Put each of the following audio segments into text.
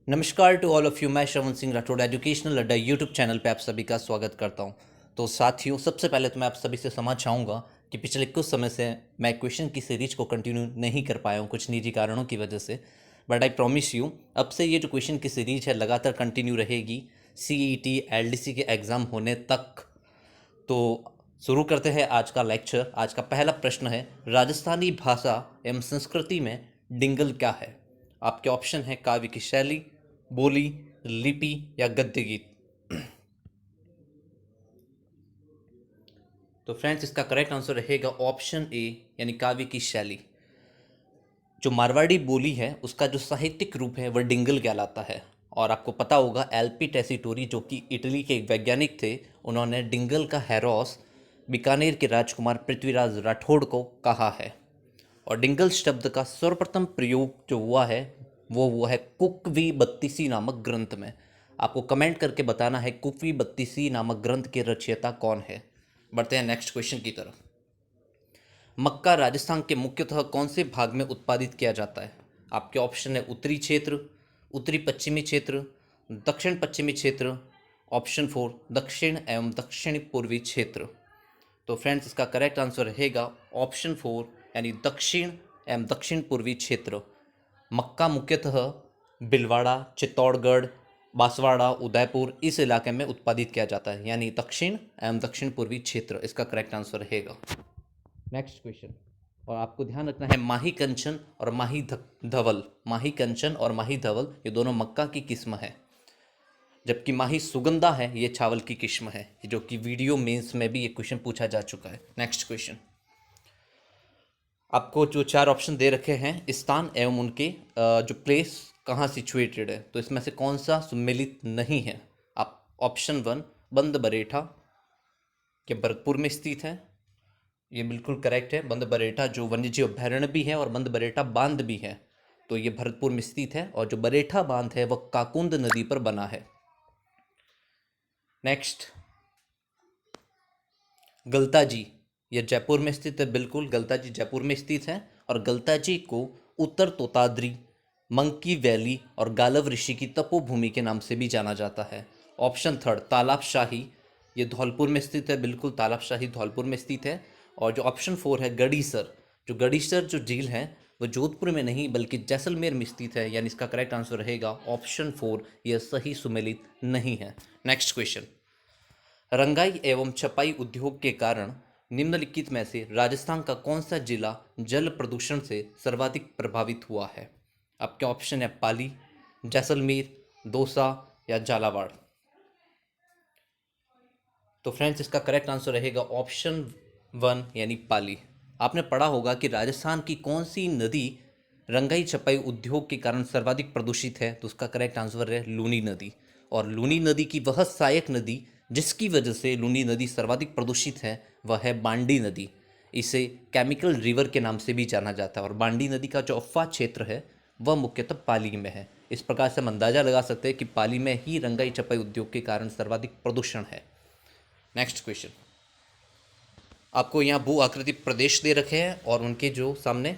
नमस्कार to all of you. मैं श्रवण Singh Rathore educational अड्डा यूट्यूब चैनल पे आप सभी का स्वागत करता हूं। तो साथियों, सबसे पहले तो मैं आप सभी से क्षमा चाहूँगा कि पिछले कुछ समय से मैं क्वेश्चन की सीरीज को कंटिन्यू नहीं कर पाया हूं कुछ निजी कारणों की वजह से। बट आई प्रॉमिस यू, अब से ये जो क्वेश्चन की सीरीज है लगातार कंटिन्यू रहेगी CET LDC के एग्ज़ाम होने तक। तो शुरू करते हैं आज का लेक्चर। आज का पहला प्रश्न है, राजस्थानी भाषा एवं संस्कृति में डिंगल क्या है? आपके ऑप्शन है काव्य की शैली, बोली, लिपि या गद्य गीत। तो फ्रेंड्स, इसका करेक्ट आंसर रहेगा ऑप्शन ए, यानी काव्य की शैली। जो मारवाड़ी बोली है उसका जो साहित्यिक रूप है वह डिंगल कहलाता है। और आपको पता होगा एलपी टेसीटोरी जो कि इटली के एक वैज्ञानिक थे, उन्होंने डिंगल का हेरोस बीकानेर के राजकुमार पृथ्वीराज राठौड़ को कहा है। और डिंगल शब्द का सर्वप्रथम प्रयोग जो हुआ है वो हुआ है कुकवी बत्तीसी नामक ग्रंथ में। आपको कमेंट करके बताना है कुकवी बत्तीसी नामक ग्रंथ के रचयिता कौन है। बढ़ते हैं नेक्स्ट क्वेश्चन की तरफ। मक्का राजस्थान के मुख्यतः कौन से भाग में उत्पादित किया जाता है? आपके ऑप्शन है उत्तरी क्षेत्र, उत्तरी पश्चिमी क्षेत्र, दक्षिण पश्चिमी क्षेत्र, ऑप्शन 4 दक्षिण एवं दक्षिण पूर्वी क्षेत्र। तो फ्रेंड्स, इसका करेक्ट आंसर रहेगा ऑप्शन 4, यानी दक्षिण एवं दक्षिण पूर्वी क्षेत्र। मक्का मुख्यतः भिलवाड़ा, चित्तौड़गढ़, बांसवाड़ा, उदयपुर इस इलाके में उत्पादित किया जाता है, यानी दक्षिण एवं दक्षिण पूर्वी क्षेत्र इसका करेक्ट आंसर रहेगा। Next question. और आपको ध्यान रखना है माही कंचन और माही धवल। माही कंचन और माही धवल ये दोनों मक्का की किस्म है, जबकि माही सुगंधा है ये चावल की किस्म है, जो कि वीडियो मेंस में भी ये क्वेश्चन पूछा जा चुका है। Next question. आपको जो चार ऑप्शन दे रखे हैं स्थान एवं उनके जो प्लेस कहाँ सिचुएटेड है, तो इसमें से कौन सा सम्मिलित नहीं है? आप ऑप्शन 1 बंद बरेठा के भरतपुर में स्थित है, ये बिल्कुल करेक्ट है। बंद बरेठा जो वन्यजीव अभयारण्य भी है और बंद बरेठा बांध भी है, तो ये भरतपुर में स्थित है। और जो बरेठा बांध है वह काकुंद नदी पर बना है। नेक्स्ट, गलताजी ये जयपुर में स्थित है, बिल्कुल गलताजी जयपुर में स्थित है। और गलताजी को उत्तर तोताद्री, मंकी वैली और गालव ऋषि की तपोभूमि के नाम से भी जाना जाता है। ऑप्शन 3 तालाबशाही ये धौलपुर में स्थित है, बिल्कुल तालाबशाही धौलपुर में स्थित है। और जो ऑप्शन 4 है गड़ीसर, जो गड़ीसर जो झील है वो जोधपुर में नहीं बल्कि जैसलमेर में स्थित है, यानी इसका करेक्ट आंसर रहेगा ऑप्शन 4, यह सही सुमेलित नहीं है। Next question. रंगाई एवं छपाई उद्योग के कारण निम्नलिखित में से राजस्थान का कौन सा जिला जल प्रदूषण से सर्वाधिक प्रभावित हुआ है? आपके ऑप्शन है पाली, जैसलमेर, दौसा या झालावाड़। तो फ्रेंड्स, इसका करेक्ट आंसर रहेगा ऑप्शन 1, यानी पाली। आपने पढ़ा होगा कि राजस्थान की कौन सी नदी रंगाई छपाई उद्योग के कारण सर्वाधिक प्रदूषित है, तो उसका करेक्ट आंसर है लूनी नदी। और लूनी नदी की वह सहायक नदी जिसकी वजह से लूनी नदी सर्वाधिक प्रदूषित है वह है बांडी नदी। इसे केमिकल रिवर के नाम से भी जाना जाता है। और बांडी नदी का जो अफवाह क्षेत्र है वह मुख्यतः पाली में है। इस प्रकार से हम अंदाजा लगा सकते हैं कि पाली में ही रंगाई छपाई उद्योग के कारण सर्वाधिक प्रदूषण है। Next question. आपको यहाँ भू आकृति प्रदेश दे रखे हैं और उनके जो सामने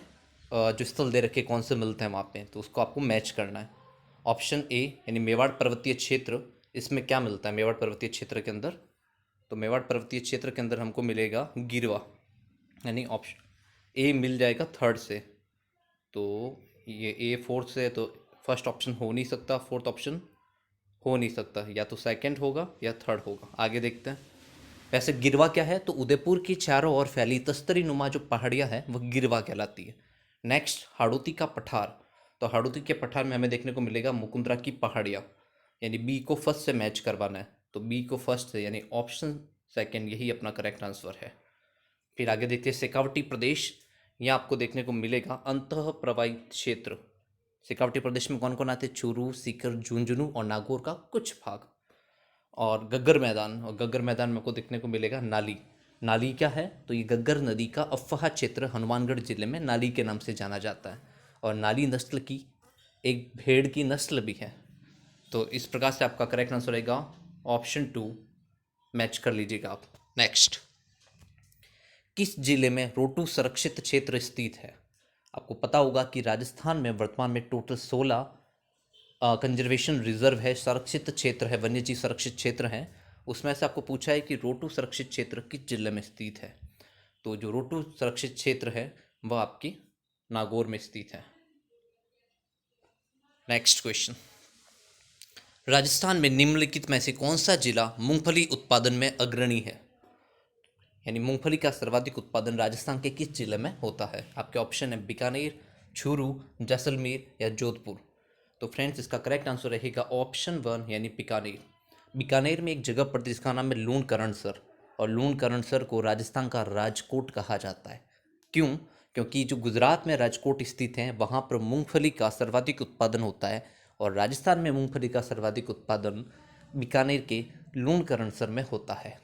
जो स्थल दे रखे कौन से मिलते हैं वहाँ पे, तो उसको आपको मैच करना है। ऑप्शन ए यानी मेवाड़ पर्वतीय क्षेत्र, इसमें क्या मिलता है मेवाड़ पर्वतीय क्षेत्र के अंदर? तो मेवाड़ पर्वतीय क्षेत्र के अंदर हमको मिलेगा गिरवा, यानी ऑप्शन ए मिल जाएगा थर्ड से। तो ये ए फोर्थ से है, तो फर्स्ट ऑप्शन हो नहीं सकता, फोर्थ ऑप्शन हो नहीं सकता, या तो सेकंड होगा या थर्ड होगा। आगे देखते हैं। वैसे गिरवा क्या है, तो उदयपुर की चारों ओर फैली तस्तरी नुमा जो पहाड़ियाँ हैं वह गिरवा कहलाती है। नेक्स्ट, हाड़ौती का पठार। तो हाड़ौती के पठार में हमें देखने को मिलेगा मुकुंदरा की पहाड़ियाँ, यानी बी को फर्स्ट से मैच करवाना है, तो बी को फर्स्ट से यानी ऑप्शन सेकंड यही अपना करेक्ट आंसर है। फिर आगे देखते हैं शेखावटी प्रदेश। यहाँ आपको देखने को मिलेगा अंतः प्रवाहित क्षेत्र। शेखावटी प्रदेश में कौन कौन आते हैं? चूरू, सीकर, झुंझुनू और नागौर का कुछ भाग। और गग्गर मैदान, और गग्गर मैदान में को देखने को मिलेगा नाली। नाली क्या है, तो ये गग्गर नदी का अफवाह क्षेत्र हनुमानगढ़ जिले में नाली के नाम से जाना जाता है। और नाली नस्ल की एक भेड़ की नस्ल भी है। तो इस प्रकार से आपका करेक्ट आंसर रहेगा ऑप्शन 2, मैच कर लीजिएगा आप। नेक्स्ट, किस जिले में रोटू संरक्षित क्षेत्र स्थित है? आपको पता होगा कि राजस्थान में वर्तमान में टोटल 16 कंजर्वेशन रिजर्व है, संरक्षित क्षेत्र है, वन्य जीव संरक्षित क्षेत्र है, उसमें से आपको पूछा है कि रोटू संरक्षित क्षेत्र किस जिले में स्थित है। तो जो रोटू संरक्षित क्षेत्र है वह आपकी नागौर में स्थित है। नेक्स्ट क्वेश्चन, राजस्थान में निम्नलिखित में से कौन सा जिला मूंगफली उत्पादन में अग्रणी है। यानी मूंगफली का सर्वाधिक उत्पादन राजस्थान के किस जिले में होता है। आपके ऑप्शन है बीकानेर, चूरू, जैसलमेर या जोधपुर। तो फ्रेंड्स इसका करेक्ट आंसर रहेगा ऑप्शन 1 यानी बीकानेर। बीकानेर में एक जगह पड़ती है जिसका नाम है लूणकरणसर, और लूणकरणसर को राजस्थान का राजकोट कहा जाता है। क्यों? क्योंकि जो गुजरात में राजकोट स्थित है वहाँ पर मूंगफली का सर्वाधिक उत्पादन होता है, और राजस्थान में मूंगफली का सर्वाधिक उत्पादन बीकानेर के लूणकरणसर में होता है।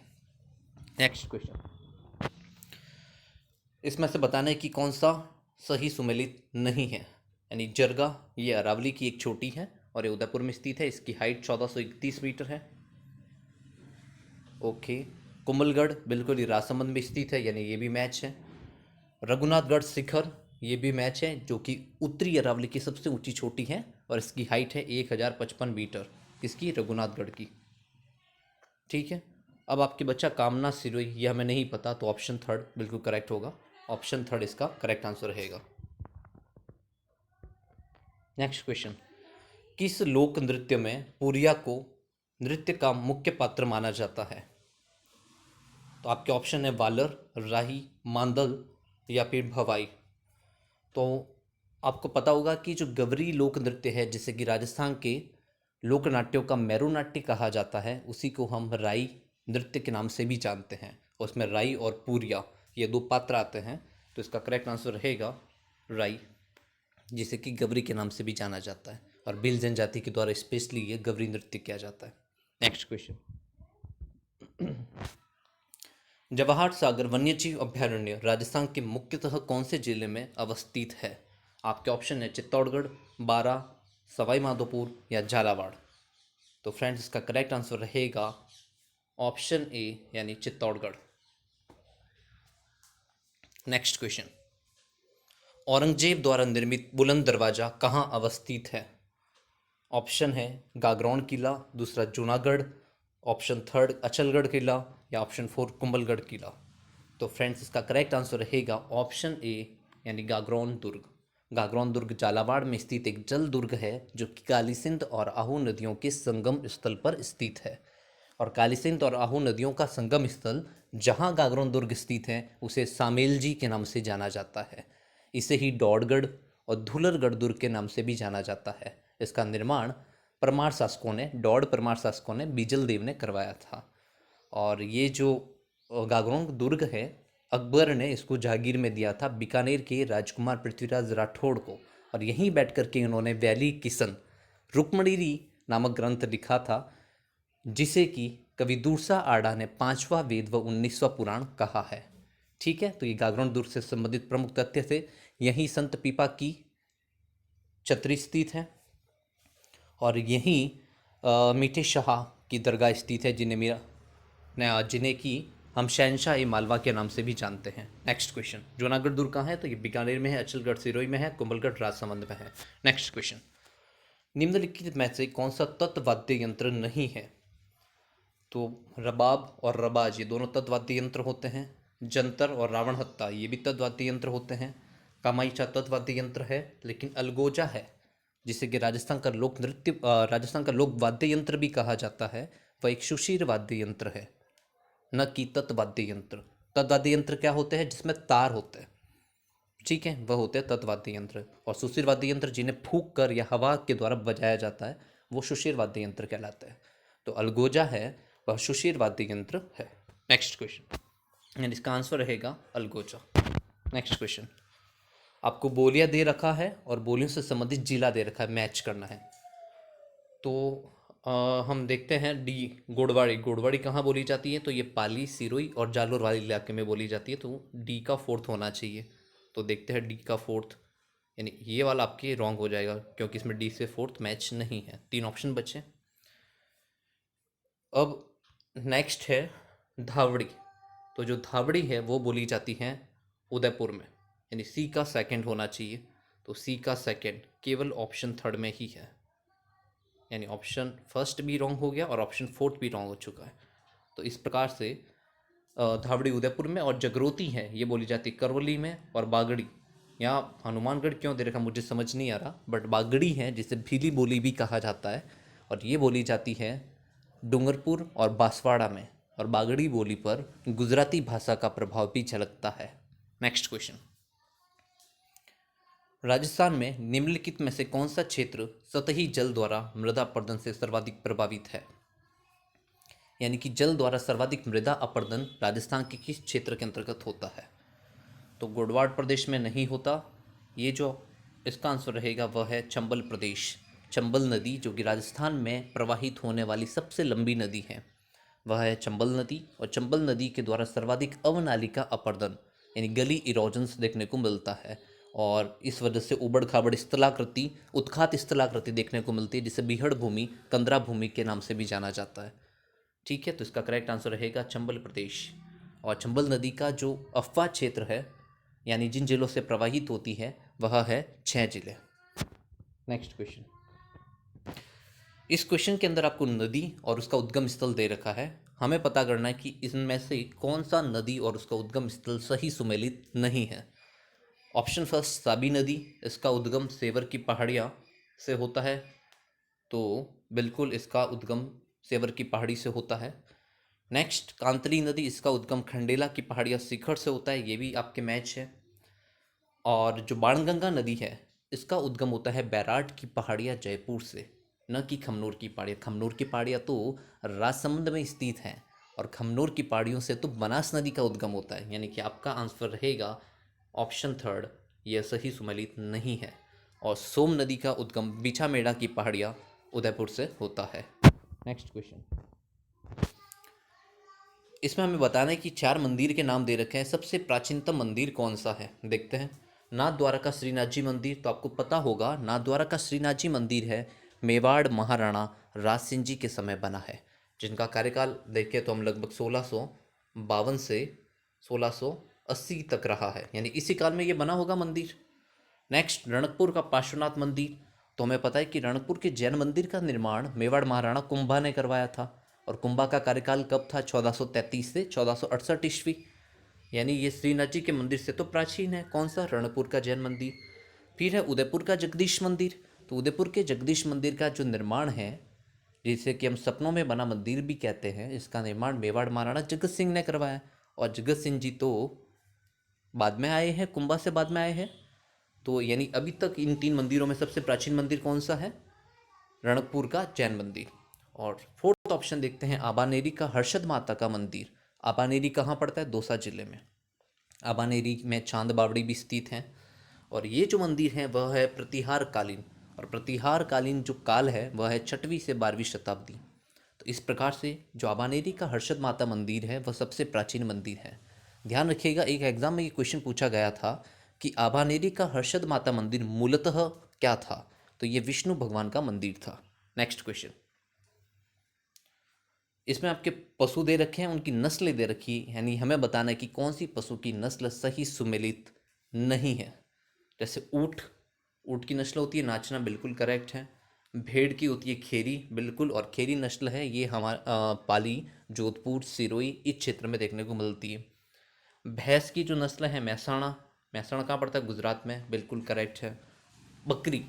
नेक्स्ट क्वेश्चन, इसमें से बताना है कि कौन सा सही सुमेलित नहीं है। यानी जरगा ये अरावली की एक छोटी है और ये उदयपुर में स्थित है, इसकी हाइट 1431 मीटर है। ओके, कुंभलगढ़ बिल्कुल ही राजसमंद में स्थित है, यानी ये भी मैच है। रघुनाथगढ़ शिखर ये भी मैच है, जो कि उत्तरी अरावली की सबसे ऊंची चोटी है और इसकी हाइट है 1055 मीटर, इसकी रघुनाथगढ़ की। ठीक है, अब आपके बच्चा कामना सिरोही, यह हमें नहीं पता, तो ऑप्शन 3 बिल्कुल करेक्ट होगा। ऑप्शन 3 इसका करेक्ट आंसर रहेगा। नेक्स्ट क्वेश्चन, किस लोक नृत्य में पुरिया को नृत्य का मुख्य पात्र माना जाता है। तो आपके ऑप्शन है वालर, राही, मांदल या फिर भवाई। तो आपको पता होगा कि जो गवरी लोक नृत्य है जिसे कि राजस्थान के लोक नाट्यों का मैरू नाट्य कहा जाता है, उसी को हम राई नृत्य के नाम से भी जानते हैं। उसमें राई और पूरिया ये 2 पात्र आते हैं, तो इसका करेक्ट आंसर रहेगा राई, जिसे कि गवरी के नाम से भी जाना जाता है, और भील जनजाति के द्वारा स्पेशली ये गवरी नृत्य किया जाता है। नेक्स्ट क्वेश्चन, जवाहर सागर वन्यजीव अभ्यारण्य राजस्थान के मुख्यतः कौन से जिले में अवस्थित है। आपके ऑप्शन है चित्तौड़गढ़, बारा, सवाई माधोपुर या झालावाड़। तो फ्रेंड्स इसका करेक्ट आंसर रहेगा ऑप्शन ए यानी चित्तौड़गढ़। नेक्स्ट क्वेश्चन, औरंगजेब द्वारा निर्मित बुलंद दरवाजा कहाँ अवस्थित है। ऑप्शन है गागरोन किला, दूसरा जूनागढ़, ऑप्शन 3 अचलगढ़ किला या ऑप्शन 4 कुंभलगढ़ किला। तो फ्रेंड्स इसका करेक्ट आंसर रहेगा ऑप्शन ए यानी गागरोन दुर्ग। गागरोन दुर्ग झालावाड़ में स्थित एक जल दुर्ग है जो कि काली सिंध और आहू नदियों के संगम स्थल पर स्थित है, और काली सिंध और आहू नदियों का संगम स्थल जहां गागरोन दुर्ग स्थित है उसे सामेलजी के नाम से जाना जाता है। इसे ही डौड़गढ़ और धुलरगढ़ दुर्ग के नाम से भी जाना जाता है। इसका निर्माण परमार शासकों ने, डौड़ परमार शासकों ने बीजल देव ने करवाया था। और ये जो गागरोन दुर्ग है, अकबर ने इसको जागीर में दिया था बीकानेर के राजकुमार पृथ्वीराज राठौड़ को, और यहीं बैठ कर के इन्होंने वैली किशन रुक्मणीरी नामक ग्रंथ लिखा था, जिसे कि कवि दूरसा आड़ा ने 5वां वेद व 19वां पुराण कहा है। ठीक है, तो ये गागरोन दुर्ग से संबंधित प्रमुख तथ्य थे। यहीं संत पीपा की छतरी स्थित है, और यहीं मीठे शाह की दरगाह स्थित है, जिन्हें कि हम शहनशाह ए मालवा के नाम से भी जानते हैं। नेक्स्ट क्वेश्चन, जूनागढ़ दुर्ग कहाँ है, तो ये बीकानेर में है, अचलगढ़ सिरोही में है, कुंभलगढ़ राजसमंद में है। नेक्स्ट क्वेश्चन, निम्नलिखित में से कौन सा तत्वाद्य यंत्र नहीं है। तो रबाब और रबाज ये दोनों तत्वाद्य यंत्र होते हैं। जंतर और रावण हत्ता ये भी तत्वाद्य यंत्र होते हैं। कामाइचा तत्वाद्य यंत्र है, लेकिन अलगोजा है जिसे कि राजस्थान का लोक वाद्य यंत्र भी कहा जाता है, वह एक सुशीर वाद्य यंत्र है, न कि तत्वाद्य यंत्र। तत्वाद्य यंत्र क्या होते हैं, जिसमें तार होते हैं, ठीक है, वह होते हैं तत्वाद्य यंत्र। और सुशीर वाद्य यंत्र जिन्हें फूंक कर या हवा के द्वारा बजाया जाता है वो सुशीर वाद्य यंत्र कहलाते हैं। तो अलगोजा है वह सुशीर वाद्य यंत्र है। नेक्स्ट क्वेश्चन, एंड इसका आंसर रहेगा अलगोजा। नेक्स्ट क्वेश्चन, आपको बोलियां दे रखा है और बोलियों से संबंधित जिला दे रखा है, मैच करना है। तो हम देखते हैं डी, गोड़वाड़ी। गोड़वाड़ी कहाँ बोली जाती है, तो ये पाली, सिरोही और जालोर वाले इलाके में बोली जाती है, तो डी का 4th होना चाहिए। तो देखते हैं डी का 4th, यानी ये वाला आपके रॉन्ग हो जाएगा क्योंकि इसमें डी से 4th मैच नहीं है। 3 ऑप्शन बचे। अब नेक्स्ट है धावड़ी। तो जो धावड़ी है वो बोली जाती है उदयपुर में, यानी सी का 2nd होना चाहिए। तो सी का 2nd केवल ऑप्शन 3 में ही है। यानी ऑप्शन फर्स्ट भी रॉन्ग हो गया और ऑप्शन फोर्थ भी रॉन्ग हो चुका है। तो इस प्रकार से धावड़ी उदयपुर में और जगरोती है ये बोली जाती है करौली में, और बागड़ी यहाँ हनुमानगढ़ क्यों दे रखा मुझे समझ नहीं आ रहा, बट बागड़ी है जिसे भीली बोली भी कहा जाता है, और ये बोली जाती है डूंगरपुर और बांसवाड़ा में, और बागड़ी बोली पर गुजराती भाषा का प्रभाव भी झलकता है। नेक्स्ट क्वेश्चन, राजस्थान में निम्नलिखित में से कौन सा क्षेत्र सतही जल द्वारा मृदा अपरदन से सर्वाधिक प्रभावित है? यानी कि जल द्वारा सर्वाधिक मृदा अपरदन राजस्थान के किस क्षेत्र के अंतर्गत होता है? तो गोडवाड़ प्रदेश में नहीं होता। ये जो इसका आंसर रहेगा वह है चंबल प्रदेश। चंबल नदी जो कि राजस्थान में प्रवाहित होने वाली सबसे लंबी नदी है वह है चंबल नदी, और चंबल नदी के द्वारा सर्वाधिक अवनालिका अपरदन यानी गली इरोजन्स देखने को मिलता है, और इस वजह से उबड़ खाबड़ स्थलाकृति, उत्खात स्थलाकृति देखने को मिलती है जिसे बीहड़ भूमि, कंदरा भूमि के नाम से भी जाना जाता है। ठीक है, तो इसका करेक्ट आंसर रहेगा चंबल प्रदेश। और चंबल नदी का जो अफवाह क्षेत्र है यानी जिन जिलों से प्रवाहित होती है वह है 6 जिले। नेक्स्ट क्वेश्चन, इस क्वेश्चन के अंदर आपको नदी और उसका उद्गम स्थल दे रखा है। हमें पता करना है कि इनमें से कौन सा नदी और उसका उद्गम स्थल सही सुमेलित नहीं है। ऑप्शन फर्स्ट साबी नदी, इसका उद्गम सेवर की पहाड़ियाँ से होता है, तो बिल्कुल इसका उद्गम सेवर की पहाड़ी से होता है। नेक्स्ट कांतली नदी, इसका उद्गम खंडेला की पहाड़ियाँ शिखर से होता है, ये भी आपके मैच है। और जो बाणगंगा नदी है इसका उद्गम होता है बैराट की पहाड़ियाँ जयपुर से, न कि खमनोर की पहाड़ियाँ। खमनोर की पहाड़ियाँ तो राजसमंद में स्थित हैं, और खमनोर की पहाड़ियों से तो बनास नदी का उद्गम होता है। यानी कि आपका आंसर रहेगा ऑप्शन थर्ड, यह सही सुमेलित नहीं है। और सोम नदी का उद्गम बिछामेड़ा की पहाड़ियाँ उदयपुर से होता है। नेक्स्ट क्वेश्चन, इसमें हमें बताना है कि 4 मंदिर के नाम दे रखे हैं, सबसे प्राचीनतम मंदिर कौन सा है? देखते हैं। नाथ द्वारा का श्रीनाथ जी मंदिर, तो आपको पता होगा नाथ द्वारा का श्रीनाथ जी मंदिर है मेवाड़ महाराणा राज सिंह जी के समय बना है, जिनका कार्यकाल देखें तो हम लगभग 1652 से 1680 तक रहा है, यानी इसी काल में ये बना होगा मंदिर। नेक्स्ट रणकपुर का पार्श्वनाथ मंदिर, तो हमें पता है कि रणकपुर के जैन मंदिर का निर्माण मेवाड़ महाराणा कुंभा ने करवाया था, और कुंभा का कार्यकाल कब था? 1433 से 1468 ईस्वी, यानी ये श्रीनाथ जी के मंदिर से तो प्राचीन है। कौन सा? रणकपुर का जैन मंदिर। फिर है उदयपुर का जगदीश मंदिर, तो उदयपुर के जगदीश मंदिर का जो निर्माण है, जिसे कि हम सपनों में बना मंदिर भी कहते हैं, इसका निर्माण मेवाड़ महाराणा जगत सिंह ने करवाया, और जगत सिंह जी तो बाद में आए हैं, कुंभा से बाद में आए हैं। तो यानी अभी तक इन 3 मंदिरों में सबसे प्राचीन मंदिर कौन सा है? रणकपुर का जैन मंदिर। और फोर्थ ऑप्शन देखते हैं, आबानेरी का हर्षद माता का मंदिर। आबानेरी कहाँ पड़ता है? दौसा जिले में। आबानेरी में चांद बावड़ी भी स्थित हैं, और ये जो मंदिर है वह है प्रतिहार कालीन, और प्रतिहार कालीन जो काल है वह है 6वीं से 12वीं शताब्दी। तो इस प्रकार से जो आबानेरी का हर्षद माता मंदिर है वह सबसे प्राचीन मंदिर है। ध्यान रखिएगा, एक एग्जाम में ये क्वेश्चन पूछा गया था कि आबानेरी का हर्षद माता मंदिर मूलतः क्या था, तो ये विष्णु भगवान का मंदिर था। नेक्स्ट क्वेश्चन, इसमें आपके पशु दे रखे हैं, उनकी नस्लें दे रखी है, यानी हमें बताना है कि कौन सी पशु की नस्ल सही सुमेलित नहीं है। जैसे ऊँट, ऊँट की नस्ल होती है नाचना, बिल्कुल करेक्ट है। भेड़ की होती है खेरी, बिल्कुल, और खेरी नस्ल है ये हमारा पाली, जोधपुर, सिरोही इस क्षेत्र में देखने को मिलती है। भैंस की जो नस्ल है महसाणा, महसाणा कहाँ पड़ता है? गुजरात में, बिल्कुल करेक्ट है। बकरी,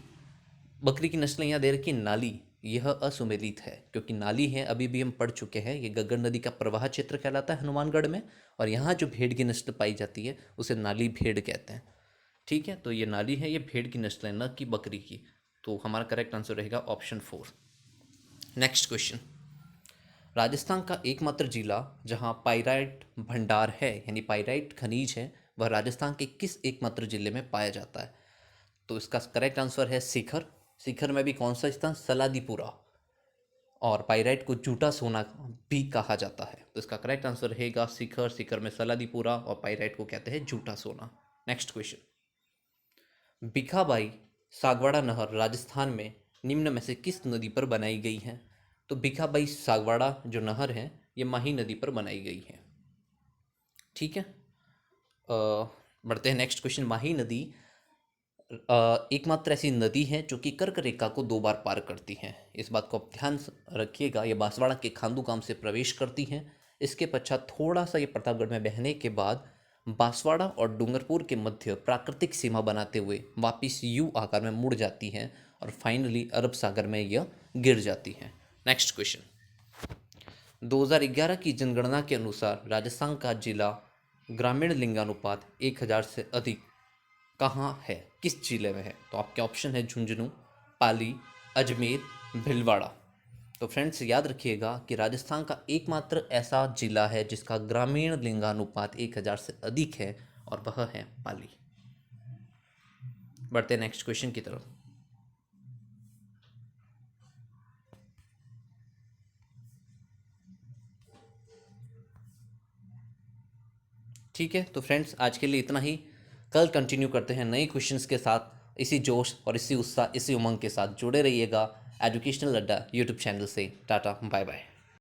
बकरी की नस्लें यहाँ दे रखी नाली, यह असुमेलित है, क्योंकि नाली है अभी भी हम पढ़ चुके हैं, ये गग्गर नदी का प्रवाह क्षेत्र कहलाता है हनुमानगढ़ में, और यहाँ जो भेड़ की नस्ल पाई जाती है उसे नाली भेड़ कहते हैं। ठीक है, तो ये नाली है, ये भेड़ की नस्ल है, न कि बकरी की। तो हमारा करेक्ट आंसर रहेगा ऑप्शन 4। नेक्स्ट क्वेश्चन, राजस्थान का एकमात्र जिला जहाँ पाइराइट भंडार है यानी पाइराइट खनिज है, वह राजस्थान के किस एकमात्र जिले में पाया जाता है? तो इसका करेक्ट आंसर है सीकर। सीकर में भी कौन सा स्थान? सलादीपुरा। और पाइराइट को जूटा सोना भी कहा जाता है, तो इसका करेक्ट आंसर रहेगा सीकर। सीकर में सलादीपुरा, और पाइराइट को कहते हैं जूटा सोना। नेक्स्ट क्वेश्चन, भिखाबाई सागवाड़ा नहर राजस्थान में निम्न में से किस नदी पर बनाई गई है? तो भिखाबाई सागवाड़ा जो नहर है ये माही नदी पर बनाई गई है। ठीक है, बढ़ते हैं नेक्स्ट क्वेश्चन। माही नदी एकमात्र ऐसी नदी है जो कि कर्क रेखा को 2 बार पार करती है। इस बात को आप ध्यान रखिएगा। ये बांसवाड़ा के खांडू गांव से प्रवेश करती हैं। इसके पश्चात थोड़ा सा ये प्रतापगढ़ में बहने के बाद बांसवाड़ा और डूंगरपुर के मध्य प्राकृतिक सीमा बनाते हुए वापिस यू आकार में मुड़ जाती हैं और फाइनली अरब सागर में यह गिर जाती हैं। Next question. 2011 की जनगणना के अनुसार राजस्थान का जिला ग्रामीण लिंगानुपात 1000 से अधिक कहाँ है, किस जिले में है? तो आपके ऑप्शन है झुंझुनू, पाली, अजमेर, भीलवाड़ा। तो फ्रेंड्स याद रखिएगा कि राजस्थान का एकमात्र ऐसा जिला है जिसका ग्रामीण लिंगानुपात 1000 से अधिक है और वह है पाली। बढ़ते नेक्स्ट क्वेश्चन की तरफ। ठीक है, तो फ्रेंड्स आज के लिए इतना ही। कल कंटिन्यू करते हैं नए क्वेश्चंस के साथ। इसी जोश और इसी उत्साह, इसी उमंग के साथ जुड़े रहिएगा एजुकेशनल अड्डा यूट्यूब चैनल से। Tata, bye bye.